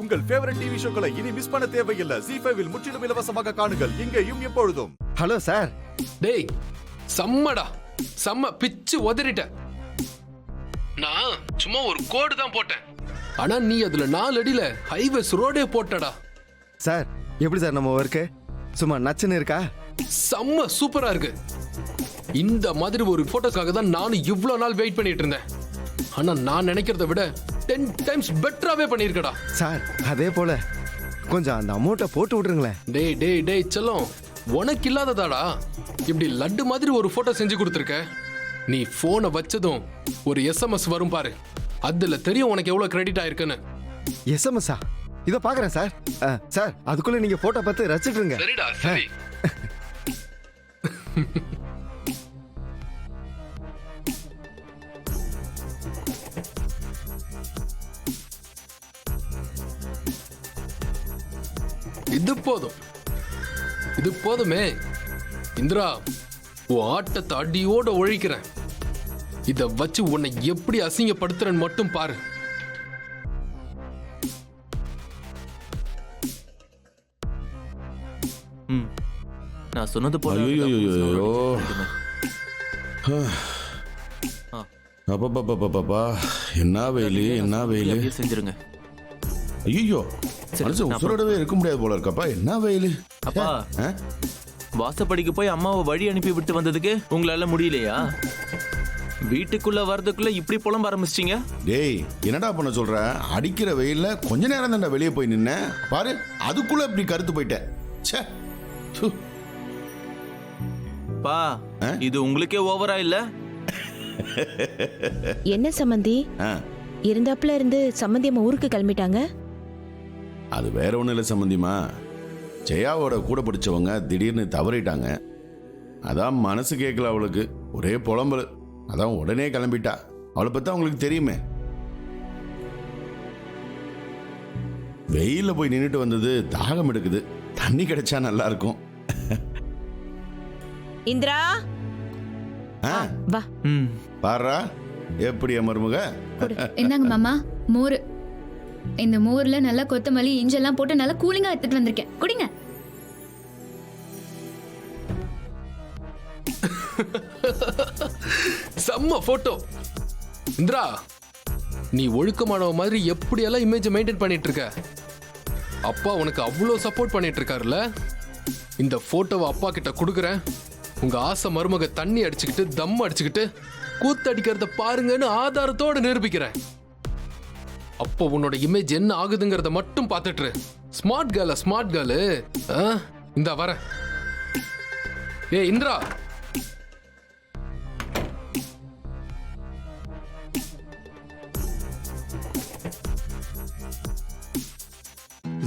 உங்கள் favourite TV ஷோக்களை இனி miss பண்ண தேவையில்லை. ZEE5 இல் முற்றிலும் இலவசமாக காணுங்கள், இங்கேயும் எப்பொழுதும். Hello sir. டேய் செம்மடா, செம்ம பிச்சு உதறிட்ட. நான் சும்மா ஒரு கோடு தான் போட்டேன், ஆனா நீ அதுல 4 அடியில ஹைவேஸ் ரோடே போட்டடா. சார் எப்படி சார் நம்ம ஒர்க்கு? சும்மா நச்சுன்னு இருக்கா? செம்ம சூப்பரா இருக்கு. இந்த மாதிரி ஒரு போட்டோஸ்க்காக தான் நானும் இவ்வளவு நாள் வெயிட் பண்ணிட்டு இருந்தேன். ஆனா நான் நினைக்கிறத விட 10 டைம்ஸ் பெட்டராவே பண்ணிருக்கடா. சார் அதே போல கொஞ்சம் அந்த அமௌண்ட்டை போட்டு விட்டுருங்களேன். டேய் டேய் டேய் செல்லம், உனக்கு இல்லாததாடா இப்படி லட்டு மாதிரி ஒரு போட்டோ செஞ்சு கொடுத்துருக்க. நீ போனை வச்சதும் ஒரு SMS வரும் பாரு, அதுல தெரியும் உனக்கு எவ்வளவு கிரெடிட் ஆயிருக்குன்னு. எஸ்எம்எஸ்ஸா? இதை பாக்குறேன் சார். சார் அதுக்குள்ள நீங்க போட்டோ பார்த்து ரசிச்சிட்டுருங்க. சரிடா சரி. இது போதும், இது போதுமே. இந்திரா, உன் ஆட்டத்தை அடியோட ஒழிக்கிறேன். இத வச்சு உன்னை எப்படி அசிங்கப்படுத்துறேன்னு மட்டும் பாரு. நான் சொன்னது போல. ஐயோ அப்பா, என்ன வெயிலு, என்ன வெயிலு. செஞ்சிருங்க. ஐயோ மனுஷன் உசுரோடவே இருக்க முடியாது போல இருக்கப்பா. என்ன வெயிலு. அப்பா, வாசப்படிக்கு போய் அம்மாவை வழி அனுப்பி விட்டு வந்ததுக்கு உங்களால முடியலையா? வீட்டுக்குள்ள வர்றதுக்குள்ள இப்படி புலம்ப ஆரம்பிச்சிட்டீங்க. டேய் என்னடா பண்ண சொல்ற? அடிக்கிற வெயில்ல கொஞ்ச நேரம் தான்டா வெளியே போய் நின்ன பாரு, அதுக்குள்ள இப்படி கருத்து போயிட்ட. ச்சே. பா, இது உங்களுக்கே ஓவரா இல்ல? என்ன சம்பந்தி இருந்தாப்புல இருந்து சம்பந்தி அம்மா ஊருக்கு கிளம்பிட்டாங்க? அது வேற ஒண்ணும் இல்லை சம்பந்திமா. ஜெயாவோட கூட படிச்சவங்க திடீர்னு தவறிட்டாங்க. அதான் மனசு கேட்கல அவளுக்கு, ஒரே புலம்பல். அதான் உடனே கிளம்பிட்டா. அவளை பத்தி அவங்களுக்கு தெரியுமே. வெயில போய் நின்றுட்டு வந்தது, தாகம் எடுக்குது, தண்ணி கிடைச்சா நல்லா இருக்கும். இந்திரா வா. பாரா எப்படி மருமக. என்னங்க மாமா, மோர். இந்த மோர்ல நல்லா கொத்தமல்லி இஞ்செல்லாம் போட்டு நல்லா கூலிங்கா எடுத்துட்டு வந்திருக்கேன், குடிங்க. செம்ம போட்டோ. இந்திரா, நீ ஒழுக்கமானவ மாதிரி எப்படியெல்லாம் இமேஜ் மெயின்டைன் பண்ணிட்டு இருக்க. அப்பா உனக்கு அவ்வளோ சப்போர்ட் பண்ணிட்டு இருக்காருல்ல. இந்த போட்டோவை அப்பா கிட்ட கொடுக்குறேன். உங்க ஆசை மருமக தண்ணி அடிச்சுக்கிட்டு தம் அடிச்சுக்கிட்டு கூத்தடிக்கிறத பாருங்கன்னு ஆதாரத்தோட நிரூபிக்கிறேன். அப்போ உன்னோட இமேஜ் என்ன ஆகுதுங்கிறத மட்டும் பார்த்துட்டு. ஸ்மார்ட் கேர்ல ஸ்மார்ட் கேர்ளு. இந்த வரேன். ஏ இந்திரா,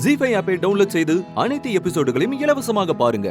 ZEE5 ஆப்பை டவுன்லோட் செய்து அனைத்து எபிசோடுகளையும் இலவசமாக பாருங்க.